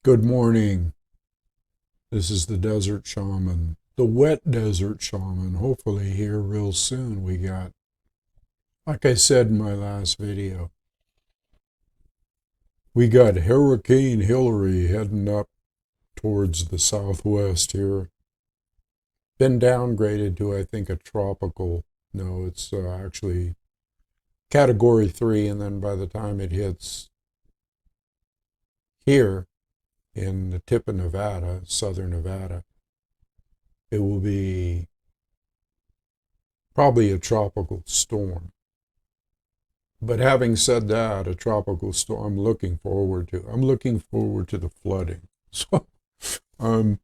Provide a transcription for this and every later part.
Good morning. This is the Desert Shaman, the wet Desert Shaman. Hopefully, here real soon. Like I said in my last video, we got Hurricane Hillary heading up towards the southwest here. Been downgraded to, I think, a tropical. No, it's actually Category 3, and then by the time it hits here in the tip of Nevada, southern Nevada, it will be probably a tropical storm. But having said that, a tropical storm I'm looking forward to. I'm looking forward to the flooding. So um,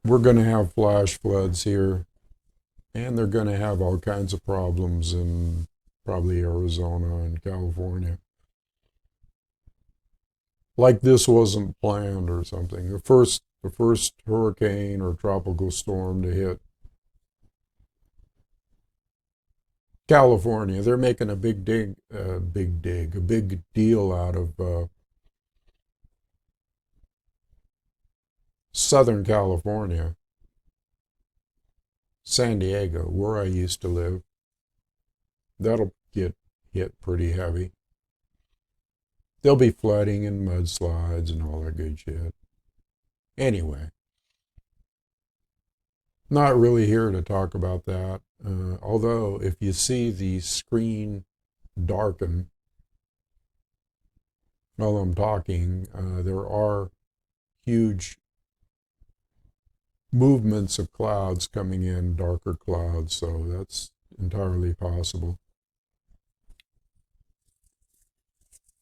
we're going to have flash floods here, and they're going to have all kinds of problems in probably Arizona and California. Like this wasn't planned or something. The first hurricane or tropical storm to hit California, they're making a big deal out of Southern California, San Diego, where I used to live. That'll get hit pretty heavy. There'll be flooding and mudslides and all that good shit. Anyway, not really here to talk about that. Although, if you see the screen darken while I'm talking, there are huge movements of clouds coming in, darker clouds, so that's entirely possible.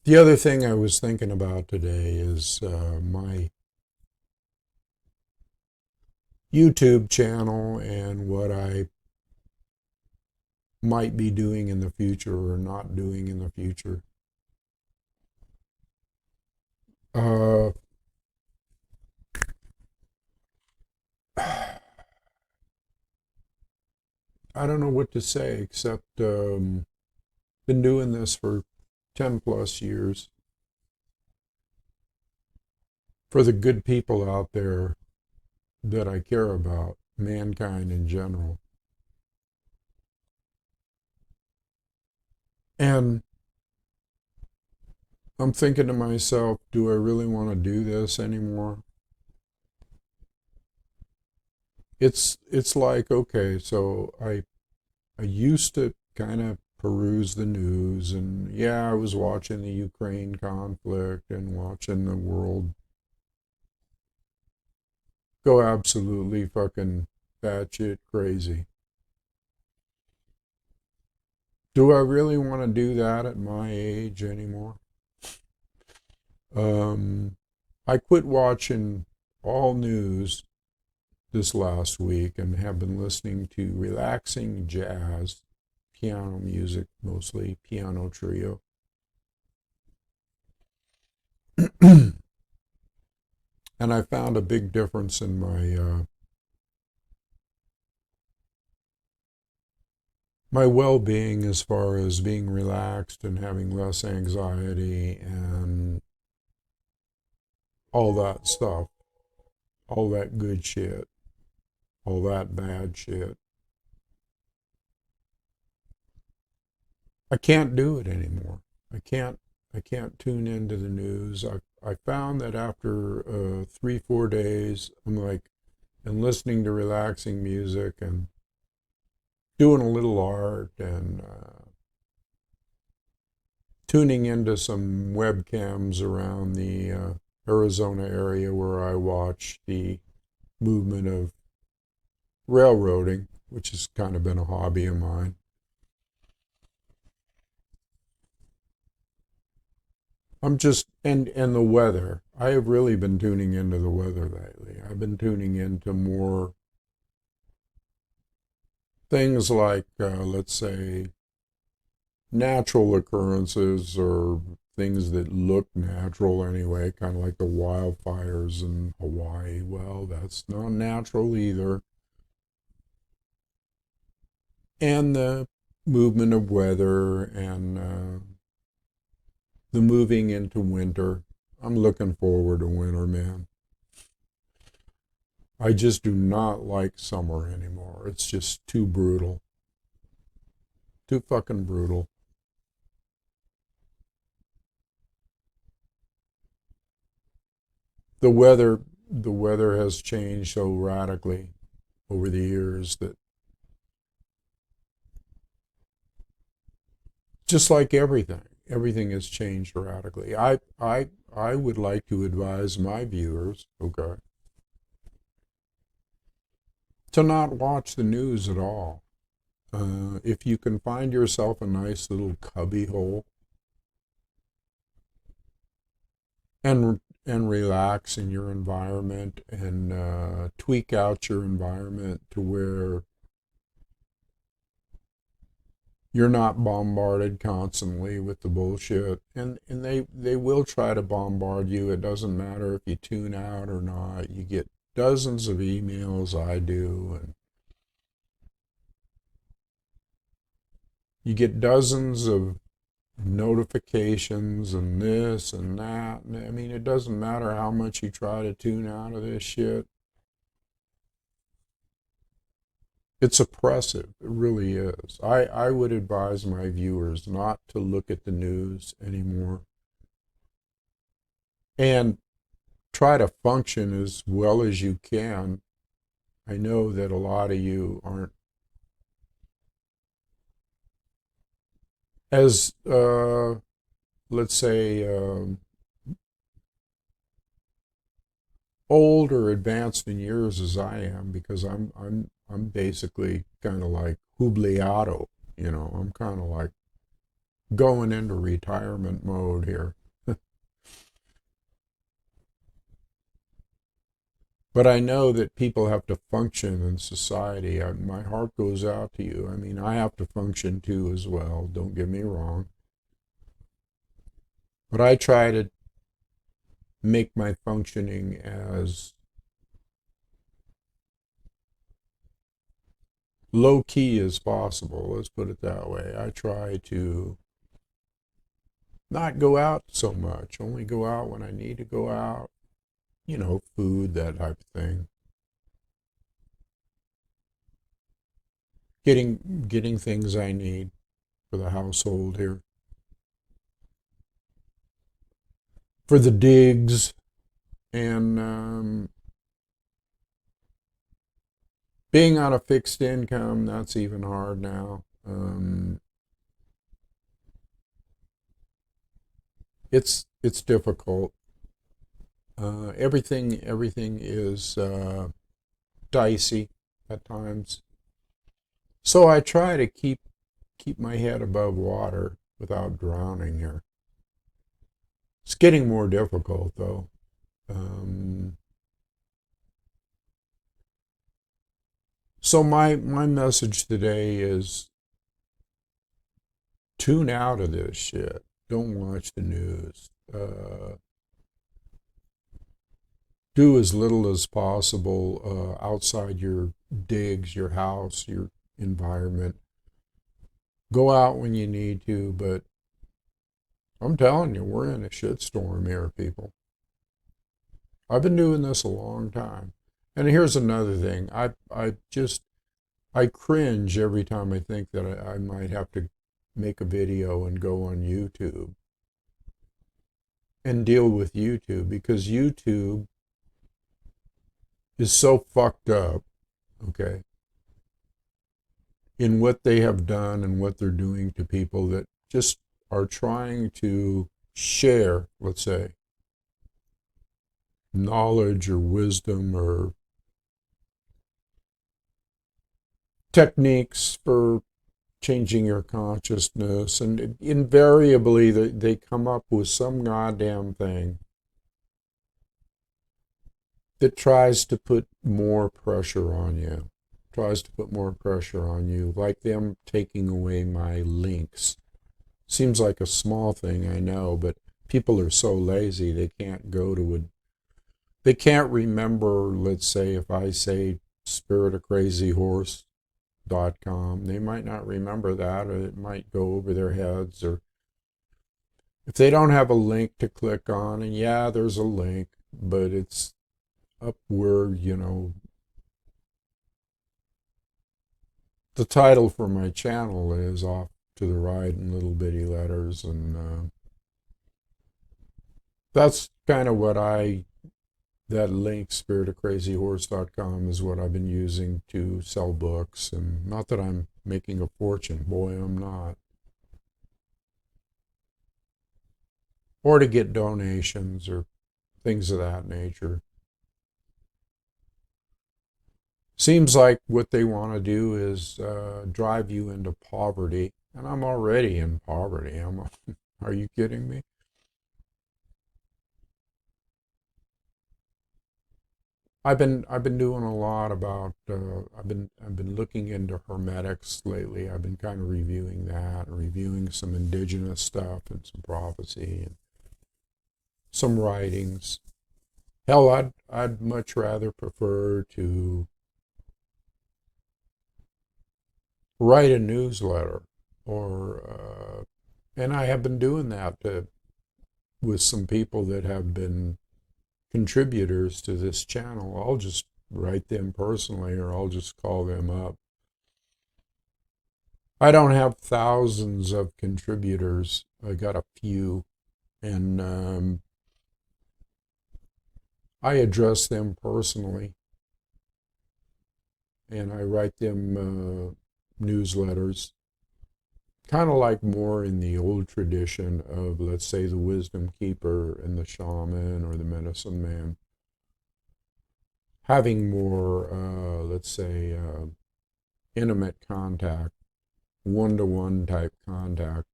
The other thing I was thinking about today is my YouTube channel and what I might be doing in the future or not doing in the future. I don't know what to say except been doing this for 10 plus years. For the good people out there that I care about, mankind in general. And I'm thinking to myself, do I really want to do this anymore? It's like, okay, so I used to kind of peruse the news, and yeah, I was watching the Ukraine conflict and watching the world go absolutely fucking batshit crazy. Do I really want to do that at my age anymore? I quit watching all news this last week and have been listening to relaxing jazz, piano music, mostly piano trio. And I found a big difference in my well-being as far as being relaxed and having less anxiety and all that stuff, all that good shit, all that bad shit. I can't do it anymore. I can't I can't tune into the news. I found that after 3 4 days, I'm like, and listening to relaxing music and doing a little art and tuning into some webcams around the Arizona area where I watch the movement of railroading, which has kind of been a hobby of mine. And the weather. I have really been tuning into the weather lately. I've been tuning into more things like, let's say, natural occurrences or things that look natural anyway, kind of like the wildfires in Hawaii. Well, that's not natural either. And the movement of weather and the moving into winter. I'm looking forward to winter, man. I just do not like summer anymore. It's just too brutal. Too fucking brutal. The weather the weather has changed so radically over the years that just like everything has changed radically. I would like to advise my viewers, okay, to not watch the news at all. If you can find yourself a nice little cubby hole and relax in your environment and tweak out your environment to where you're not bombarded constantly with the bullshit, and they will try to bombard you. It doesn't matter if you tune out or not. You get dozens of emails, I do, and you get dozens of notifications and this and that. I mean, it doesn't matter how much you try to tune out of this shit. It's oppressive. It really is. I would advise my viewers not to look at the news anymore and try to function as well as you can. I know that a lot of you aren't as, let's say, old or advanced in years as I am, because I'm basically kind of like jubilado, you know. I'm kind of like going into retirement mode here. But I know that people have to function in society. My heart goes out to you. I mean, I have to function too as well. Don't get me wrong. But I try to make my functioning as low key as possible. Let's put it that way. I try to not go out so much, only go out when I need to go out. You know, food, that type of thing. Getting things I need for the household here. For the digs and being on a fixed income, that's even hard now. It's difficult. Everything is dicey at times. So I try to keep my head above water without drowning here. It's getting more difficult though. Um, so my message today is tune out of this shit. Don't watch the news. Do as little as possible outside your digs, your house, your environment. Go out when you need to, but I'm telling you, we're in a shitstorm here, people. I've been doing this a long time. And here's another thing. I cringe every time I think that I might have to make a video and go on YouTube and deal with YouTube, because YouTube is so fucked up, okay, in what they have done and what they're doing to people that just are trying to share, let's say, knowledge or wisdom or techniques for changing your consciousness. And invariably, they come up with some goddamn thing that tries to put more pressure on you. Tries to put more pressure on you, like them taking away my links. Seems like a small thing, I know, but people are so lazy they can't go to a, they can't remember, let's say, if I say spiritofcrazyhorse.com, they might not remember that, or it might go over their heads, or If they don't have a link to click on, and yeah, there's a link, but it's up where, the title for my channel is off to the right in little bitty letters, and that's kind of that link, spiritofcrazyhorse.com, is what I've been using to sell books. And not that I'm making a fortune, boy, I'm not. Or to get donations or things of that nature. Seems like what they want to do is drive you into poverty, and I'm already in poverty. Are you kidding me? I've been doing a lot about I've been looking into hermetics lately. I've been kind of reviewing that and reviewing some indigenous stuff and some prophecy and some writings. Hell, I'd much rather prefer to write a newsletter, or and I have been doing that with some people that have been contributors to this channel. I'll just write them personally, or I'll just call them up. I don't have thousands of contributors. I got a few, and I address them personally, and I write them newsletters, kind of like more in the old tradition of, let's say, the wisdom keeper and the shaman or the medicine man, having more, let's say, intimate contact, one-to-one type contact.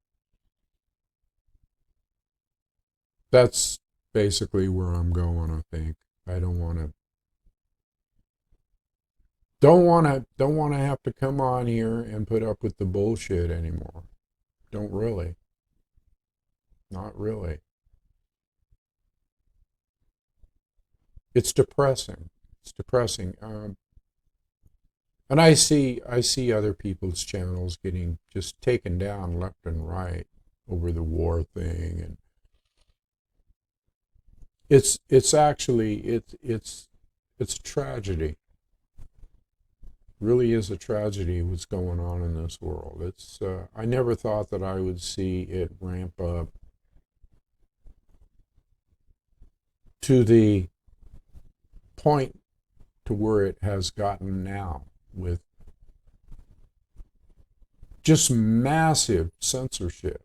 That's basically where I'm going, I think. I don't want to have to come on here and put up with the bullshit anymore. Don't really. Not really. It's depressing. It's depressing. And I see other people's channels getting just taken down left and right over the war thing, and it's actually it's a tragedy. Really is a tragedy what's going on in this world. It's I never thought that I would see it ramp up to the point to where it has gotten now, with just massive censorship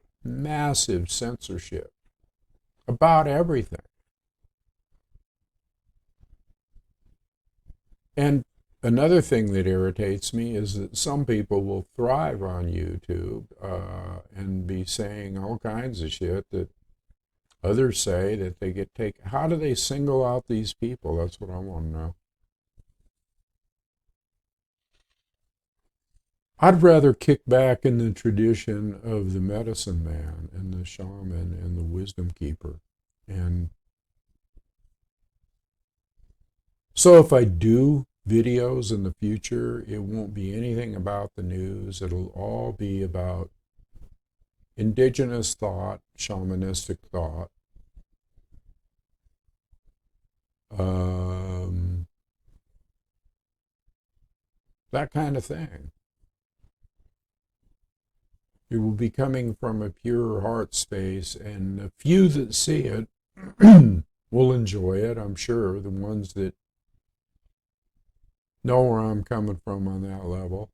about everything. And another thing that irritates me is that some people will thrive on YouTube and be saying all kinds of shit that others say that they get taken. How do they single out these people? That's what I want to know. I'd rather kick back in the tradition of the medicine man and the shaman and the wisdom keeper. And so if I do videos in the future, it won't be anything about the news. It'll all be about indigenous thought, shamanistic thought, that kind of thing. It will be coming from a pure heart space, and the few that see it will enjoy it, I'm sure. The ones that know where I'm coming from on that level.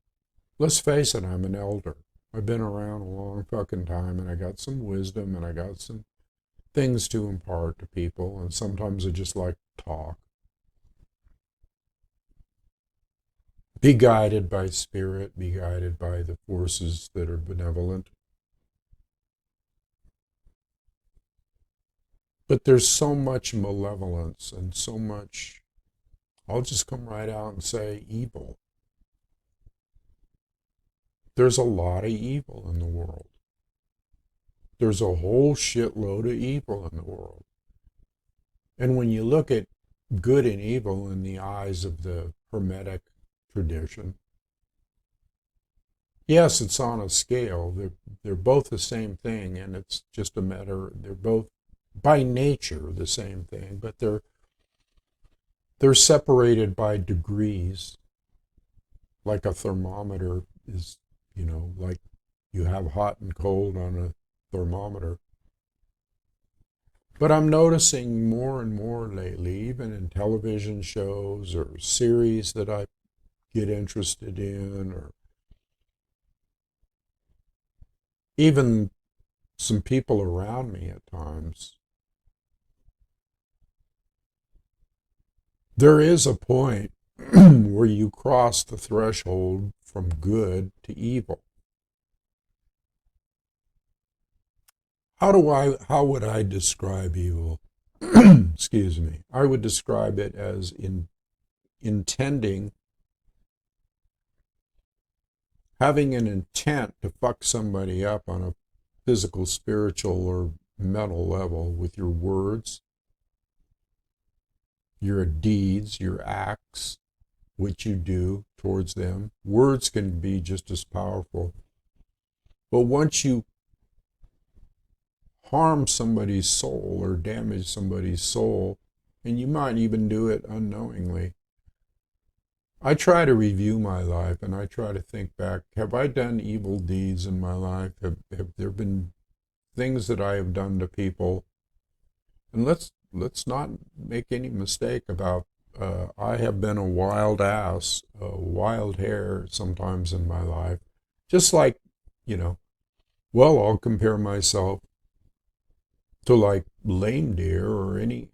Let's face it, I'm an elder. I've been around a long fucking time, and I got some wisdom, and I got some things to impart to people, and sometimes I just like to talk. Be guided by spirit, be guided by the forces that are benevolent. But there's so much malevolence and so much, I'll just come right out and say, evil. There's a lot of evil in the world. There's a whole shitload of evil in the world. And when you look at good and evil in the eyes of the Hermetic tradition, Yes, it's on a scale. They're both the same thing, and it's just a matter. They're both by nature the same thing, but they're separated by degrees, like a thermometer is, like you have hot and cold on a thermometer. But I'm noticing more and more lately, even in television shows or series that I get interested in, or even some people around me at times, there is a point where you cross the threshold from good to evil. How would I describe evil? Excuse me. I would describe it as intending, having an intent to fuck somebody up on a physical, spiritual, or mental level with your words, your deeds, your acts, what you do towards them. Words can be just as powerful. But once you harm somebody's soul or damage somebody's soul, and you might even do it unknowingly, I try to review my life and I try to think back, have I done evil deeds in my life? Have there been things that I have done to people? And let's not make any mistake about I have been a wild ass, a wild hare sometimes in my life. Just like, you know, well, I'll compare myself to like lame deer or any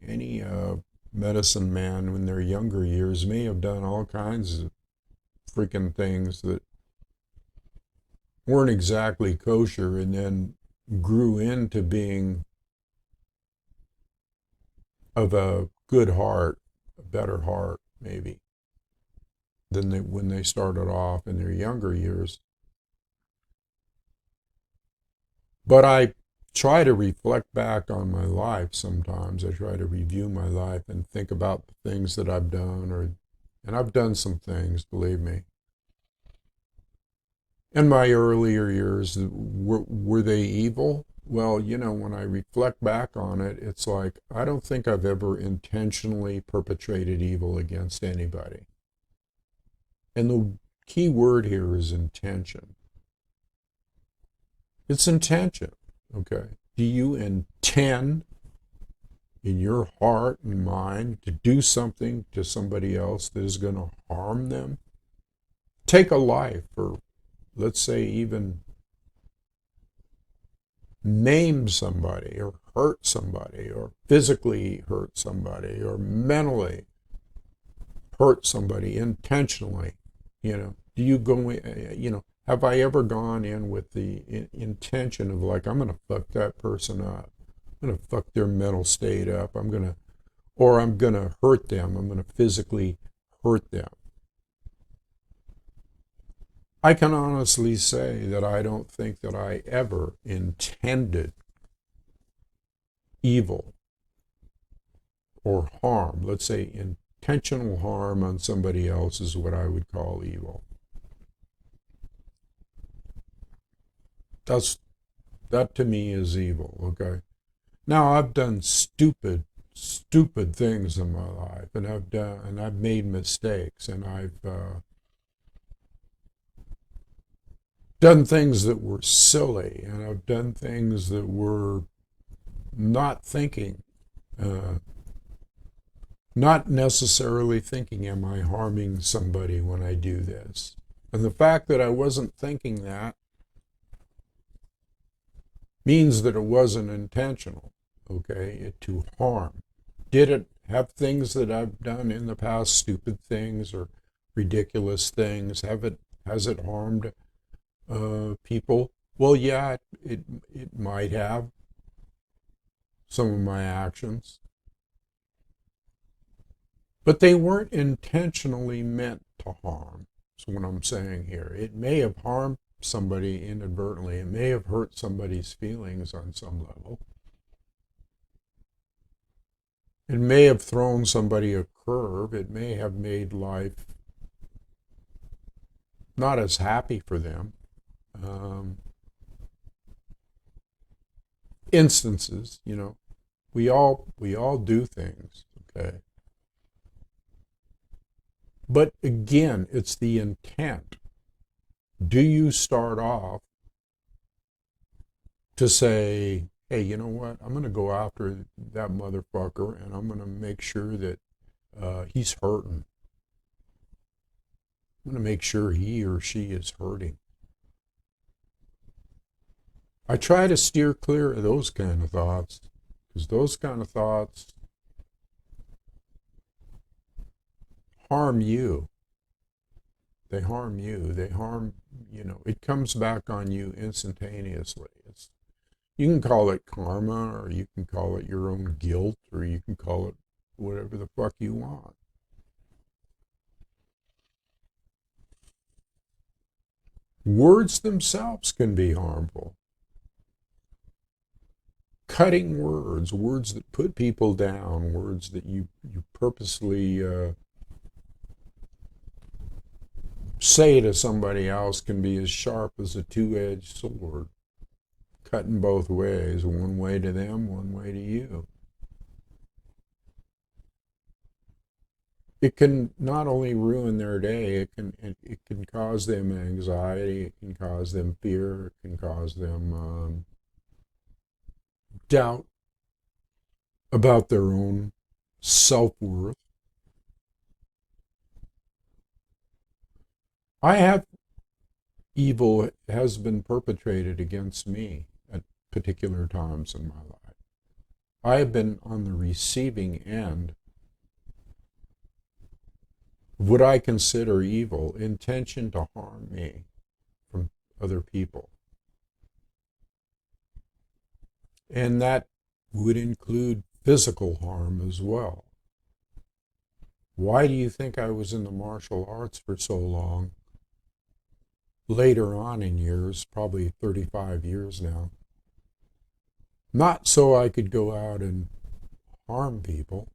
medicine man in their younger years may have done all kinds of freaking things that weren't exactly kosher and then grew into being of a good heart, a better heart maybe than when they started off in their younger years. But I try to reflect back on my life sometimes. I try to review my life and think about the things that I've done, and I've done some things, believe me. In my earlier years, were they evil? Well, when I reflect back on it, it's like I don't think I've ever intentionally perpetrated evil against anybody. And the key word here is intention. It's intention, okay? Do you intend in your heart and mind to do something to somebody else that is going to harm them? Take a life, or let's say even maim somebody, or hurt somebody, or physically hurt somebody, or mentally hurt somebody intentionally. Do you go, have I ever gone in with the intention of like, I'm going to fuck that person up. I'm going to fuck their mental state up. I'm going to hurt them. I'm going to physically hurt them. I can honestly say that I don't think that I ever intended evil or harm. Let's say intentional harm on somebody else is what I would call evil. That to me is evil, okay? Now I've done stupid things in my life, and I've made mistakes, and I've done things that were silly, and I've done things that were not thinking, not necessarily thinking, am I harming somebody when I do this? And the fact that I wasn't thinking that means that it wasn't intentional, okay, to harm. Did it have things that I've done in the past, stupid things or ridiculous things? Has it harmed people? Well, yeah, it might have, some of my actions. But they weren't intentionally meant to harm. That's what I'm saying here. It may have harmed somebody inadvertently. It may have hurt somebody's feelings on some level. It may have thrown somebody a curve. It may have made life not as happy for them. um, instances. We all do things, okay? But again, it's the intent. Do you start off to say, hey, you know what? I'm going to go after that motherfucker and I'm going to make sure that he's hurting. I'm going to make sure he or she is hurting. I try to steer clear of those kind of thoughts because those kind of thoughts harm you. They harm you. They harm, it comes back on you instantaneously. You can call it karma, or you can call it your own guilt, or you can call it whatever the fuck you want. Words themselves can be harmful. Cutting words, words that put people down, words that you purposely say to somebody else can be as sharp as a two-edged sword, cutting both ways, one way to them, one way to you. It can not only ruin their day, it can cause them anxiety, it can cause them fear, it can cause them doubt about their own self-worth. I have evil has been perpetrated against me at particular times in my life. I have been on the receiving end of what I consider evil, intention to harm me from other people. And that would include physical harm as well. Why do you think I was in the martial arts for so long? Later on in years, probably 35 years now. Not so I could go out and harm people,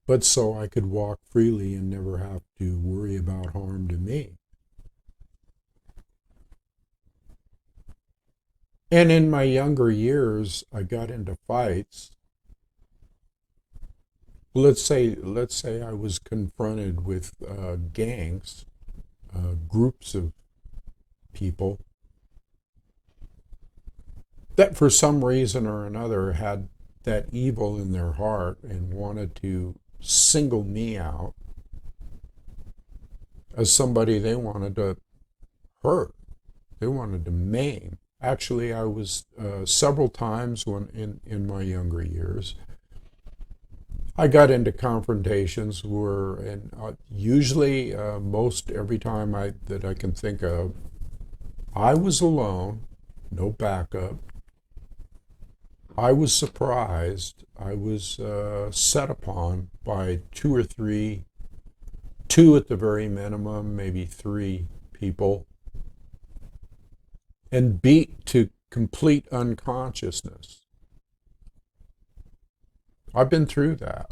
but so I could walk freely and never have to worry about harm to me. And in my younger years, I got into fights. Let's say I was confronted with gangs, groups of people that for some reason or another had that evil in their heart and wanted to single me out as somebody they wanted to hurt, they wanted to maim. Actually, I was several times in my younger years, I got into confrontations and usually most every time that I can think of, I was alone, no backup. I was surprised. I was set upon by two at the very minimum, maybe three people, and beat to complete unconsciousness. I've been through that.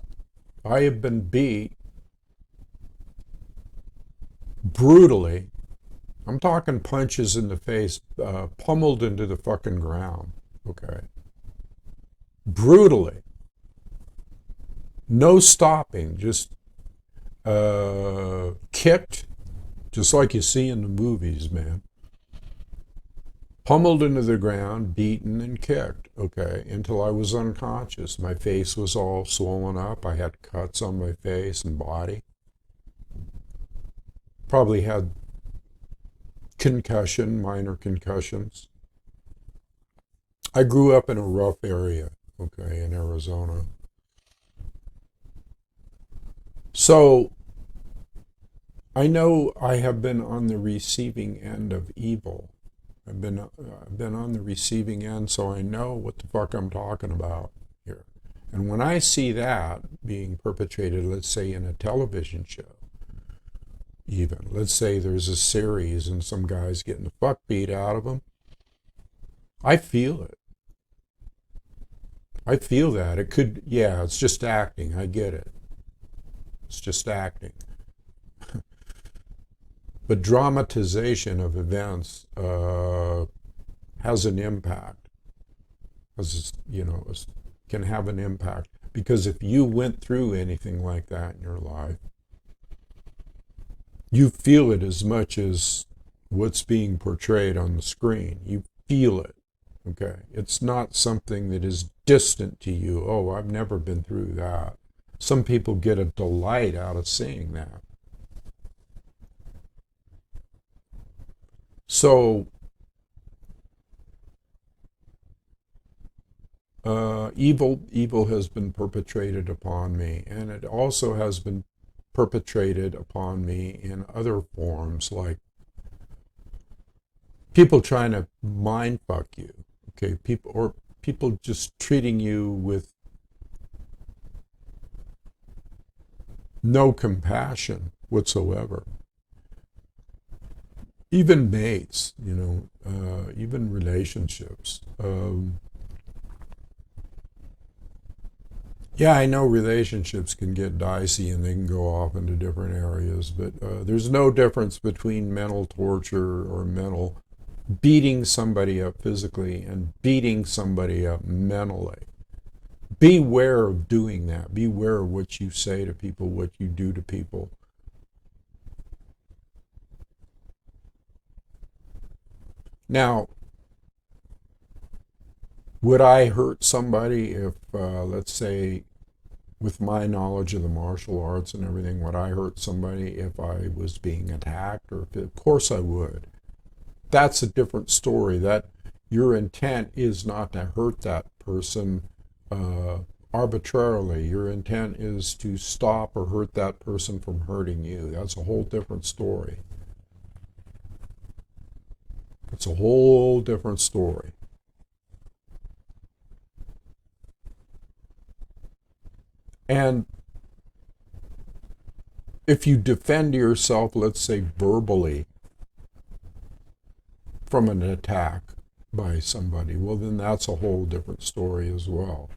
I have been beat brutally. I'm talking punches in the face, pummeled into the fucking ground, okay? Brutally. No stopping, just kicked, just like you see in the movies, man. Pummeled into the ground, beaten and kicked, okay, until I was unconscious. My face was all swollen up. I had cuts on my face and body. Probably had minor concussions. I grew up in a rough area, okay, in Arizona. So I know I have been on the receiving end of evil. I've been on the receiving end, so I know what the fuck I'm talking about here. And when I see that being perpetrated, let's say in a television show, even, let's say there's a series and some guy's getting the fuck beat out of him, I feel it. I feel that. It's just acting. I get it. It's just acting. But dramatization of events has an impact, as you know, can have an impact. Because if you went through anything like that in your life, you feel it as much as what's being portrayed on the screen. You feel it. Okay. It's not something that is distant to you. Oh, I've never been through that. Some people get a delight out of seeing that. So, evil has been perpetrated upon me, and it also has been perpetrated upon me in other forms, like people trying to mind fuck you. Okay, people just treating you with no compassion whatsoever. Even mates, even relationships. Yeah, I know relationships can get dicey and they can go off into different areas, but there's no difference between mental torture or mental beating somebody up physically and beating somebody up mentally. Beware of doing that. Beware of what you say to people, what you do to people. Now, would I hurt somebody if, let's say, with my knowledge of the martial arts and everything, would I hurt somebody if I was being attacked? Of course I would. That's a different story. That your intent is not to hurt that person arbitrarily. Your intent is to stop or hurt that person from hurting you. That's a whole different story. It's a whole different story. And if you defend yourself, let's say verbally, from an attack by somebody, well, then that's a whole different story as well.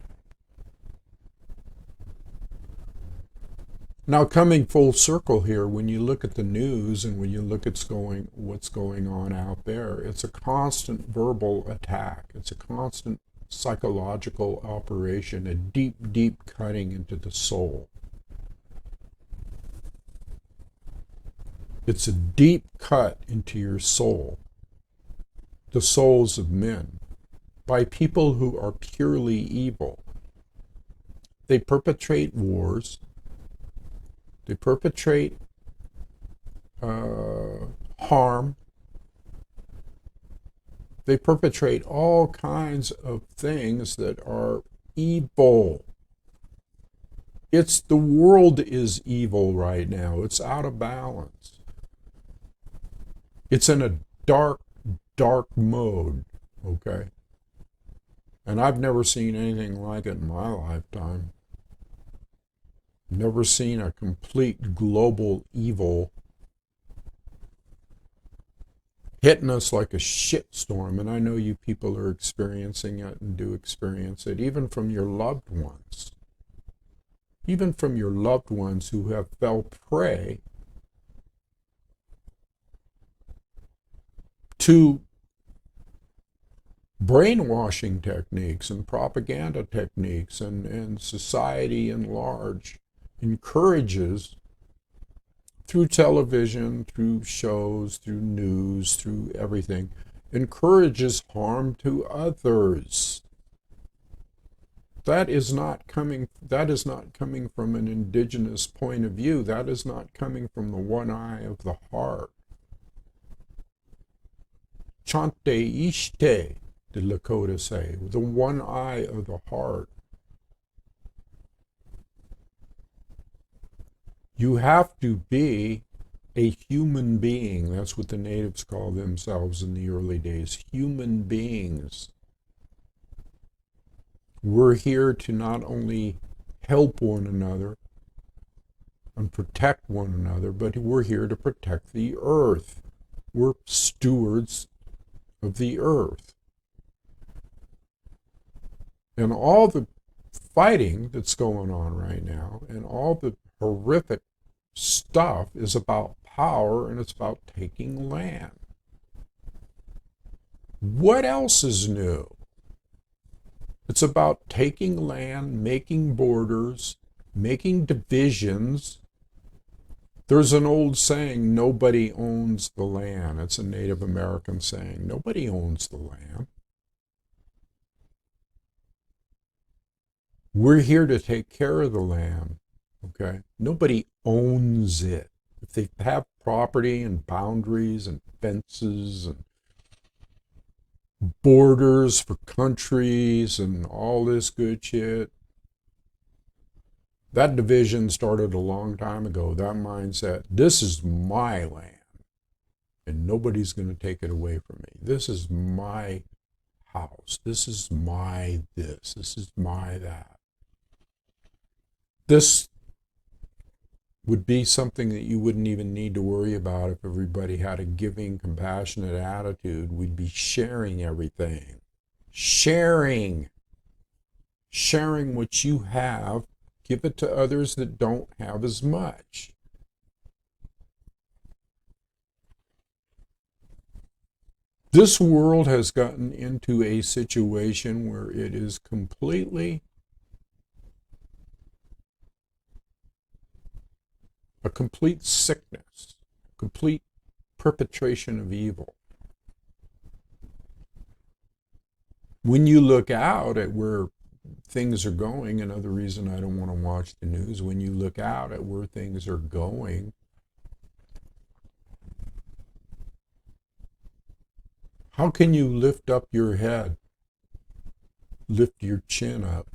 Now, coming full circle here, when you look at the news and when you look at what's going on out there, it's a constant verbal attack. It's a constant psychological operation, a deep, deep cutting into the soul. It's a deep cut into your soul, the souls of men, by people who are purely evil. They perpetrate wars. They perpetrate harm. They perpetrate all kinds of things that are evil. The world is evil right now. It's out of balance. It's in a dark, dark mode, okay? And I've never seen anything like it in my lifetime. Never seen a complete global evil hitting us like a shitstorm. And I know you people are experiencing it and do experience it, even from your loved ones. Even from your loved ones who have fell prey to brainwashing techniques and propaganda techniques, and society in large encourages, through television, through shows, through news, through everything, encourages harm to others. That is not coming from an indigenous point of view. That is not coming from the one eye of the heart. Chante ishte, the Lakota say, the one eye of the heart. You have to be a human being. That's what the natives call themselves in the early days, human beings. We're here to not only help one another and protect one another, but we're here to protect the earth. We're stewards of the earth. And all the fighting that's going on right now and all the horrific stuff is about power, and it's about taking land. What else is new? It's about taking land, making borders, making divisions. There's an old saying, nobody owns the land. It's a Native American saying. Nobody owns the land. We're here to take care of the land, okay? Nobody owns it. If they have property and boundaries and fences and borders for countries and all this good shit, that division started a long time ago. That mindset, this is my land and nobody's going to take it away from me. This is my house. This is my this. This is my that. This would be something that you wouldn't even need to worry about if everybody had a giving, compassionate attitude. We'd be sharing everything. Sharing what you have. Give it to others that don't have as much. This world has gotten into a situation where it is completely a complete sickness, complete perpetration of evil. When you look out at where things are going, another reason I don't want to watch the news, when you look out at where things are going, how can you lift up your head, lift your chin up,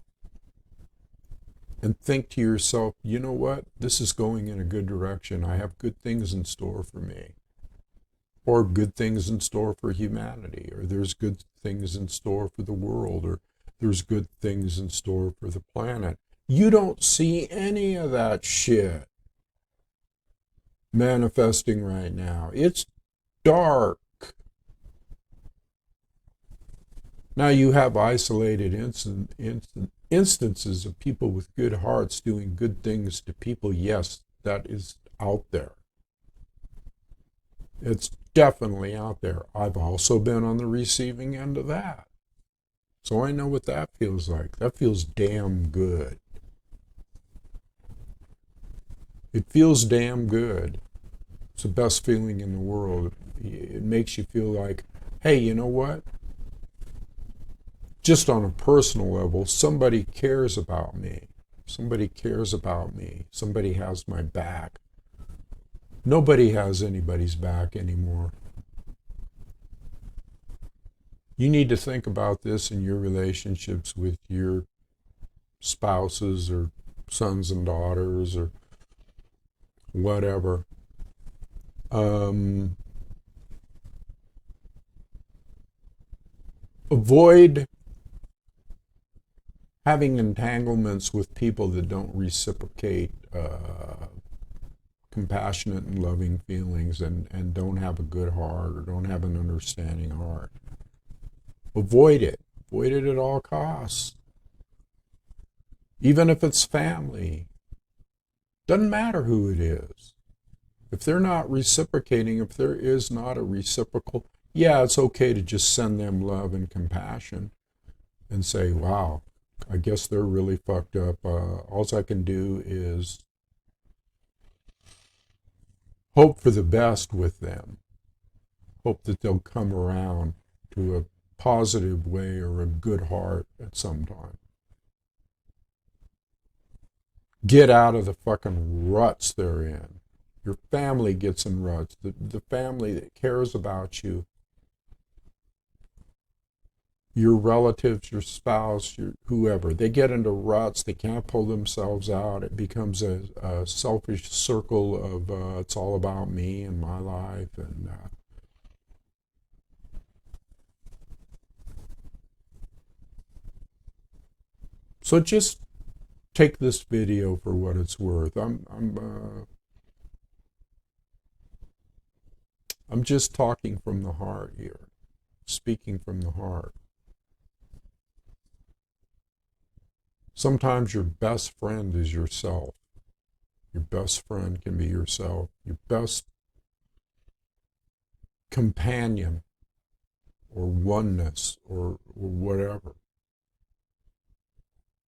and think to yourself, you know what, this is going in a good direction. I have good things in store for me. Or good things in store for humanity. Or there's good things in store for the world. Or there's good things in store for the planet. You don't see any of that shit manifesting right now. It's dark. Now you have isolated instances of people with good hearts doing good things to people. Yes, that is out there. It's definitely out there. I've also been on the receiving end of that. So I know what that feels like. That feels damn good. It feels damn good. It's the best feeling in the world. It makes you feel like, hey, you know what? Just on a personal level, somebody cares about me. Somebody cares about me. Somebody has my back. Nobody has anybody's back anymore. You need to think about this in your relationships with your spouses or sons and daughters or whatever. Avoid having entanglements with people that don't reciprocate compassionate and loving feelings and don't have a good heart or don't have an understanding heart. Avoid it. Avoid it at all costs. Even if it's family. Doesn't matter who it is. If they're not reciprocating, if there is not a reciprocal, yeah, it's okay to just send them love and compassion and say, wow, I guess they're really fucked up. All I can do is hope for the best with them. Hope that they'll come around to a positive way or a good heart at some time. Get out of the fucking ruts they're in. Your family gets in ruts. The family that cares about you, your relatives, your spouse, whoever, they get into ruts. They can't pull themselves out. It becomes a selfish circle of it's all about me and my life. And so just take this video for what it's worth. I'm just talking from the heart here, speaking from the heart. Sometimes your best friend is yourself. Your best friend can be yourself. Your best companion or oneness or whatever.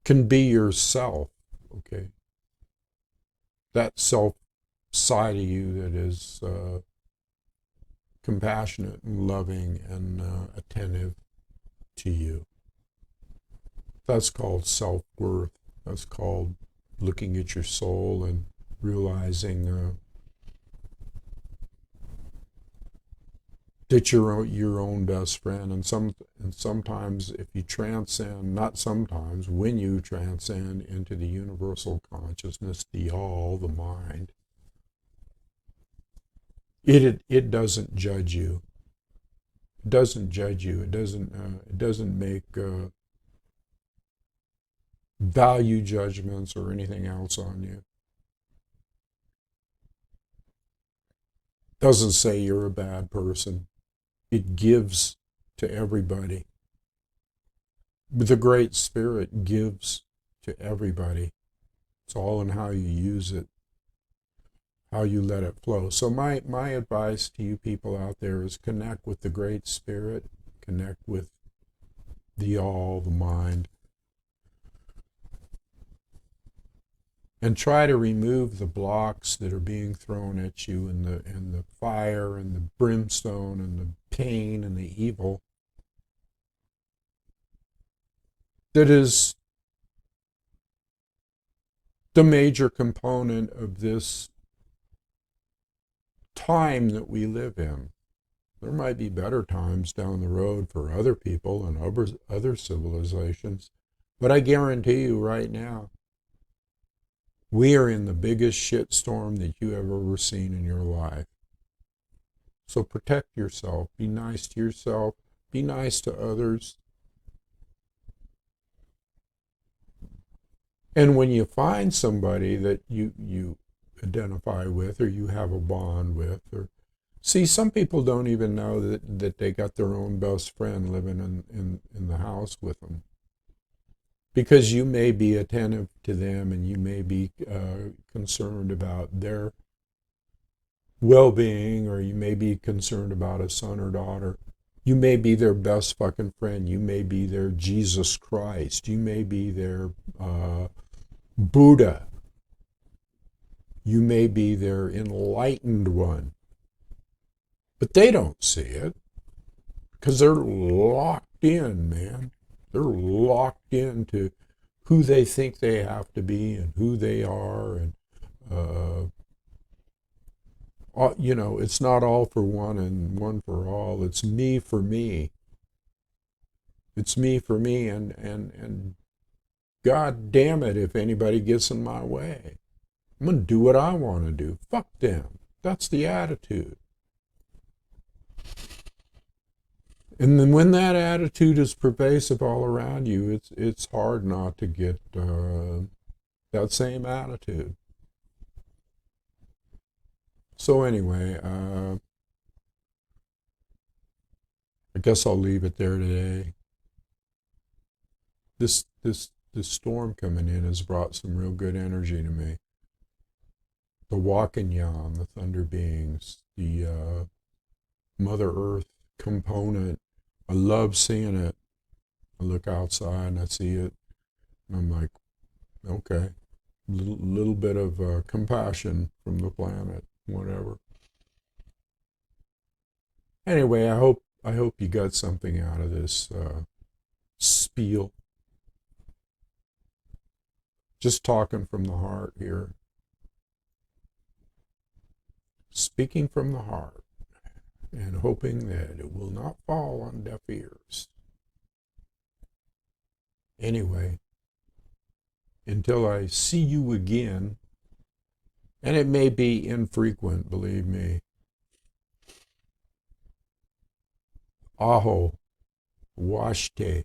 Can be yourself, okay? That self side of you that is compassionate and loving and attentive to you. That's called self-worth. That's called looking at your soul and realizing that you're your own best friend. And sometimes if you transcend, not sometimes, when you transcend into the universal consciousness, the all, the mind, it doesn't judge you. It doesn't judge you. It doesn't make value judgments or anything else on you. It doesn't say you're a bad person. It gives to everybody. The Great Spirit gives to everybody. It's all in how you use it, how you let it flow. So my advice to you people out there is connect with the Great Spirit, connect with the all, the mind, and try to remove the blocks that are being thrown at you, and the fire and the brimstone and the pain and the evil that is the major component of this time that we live in. There might be better times down the road for other people and other civilizations, but I guarantee you right now, we are in the biggest shitstorm that you have ever seen in your life. So protect yourself. Be nice to yourself. Be nice to others. And when you find somebody that you identify with or you have a bond with, or see, some people don't even know that they got their own best friend living in the house with them. Because you may be attentive to them and you may be concerned about their well-being, or you may be concerned about a son or daughter. You may be their best fucking friend. You may be their Jesus Christ. You may be their Buddha. You may be their enlightened one. But they don't see it because they're locked in, man. They're locked into who they think they have to be and who they are. And, it's not all for one and one for all. It's me for me. It's me for me. And God damn it if anybody gets in my way. I'm going to do what I want to do. Fuck them. That's the attitude. And then when that attitude is pervasive all around you, it's hard not to get that same attitude. So anyway, I guess I'll leave it there today. This storm coming in has brought some real good energy to me. The Wakanyan, the thunder beings, the Mother Earth component. I love seeing it. I look outside and I see it, and I'm like, okay, little bit of compassion from the planet, whatever. Anyway, I hope you got something out of this spiel. Just talking from the heart here. Speaking from the heart. And hoping that it will not fall on deaf ears. Anyway, until I see you again, and it may be infrequent, believe me. Aho, washte.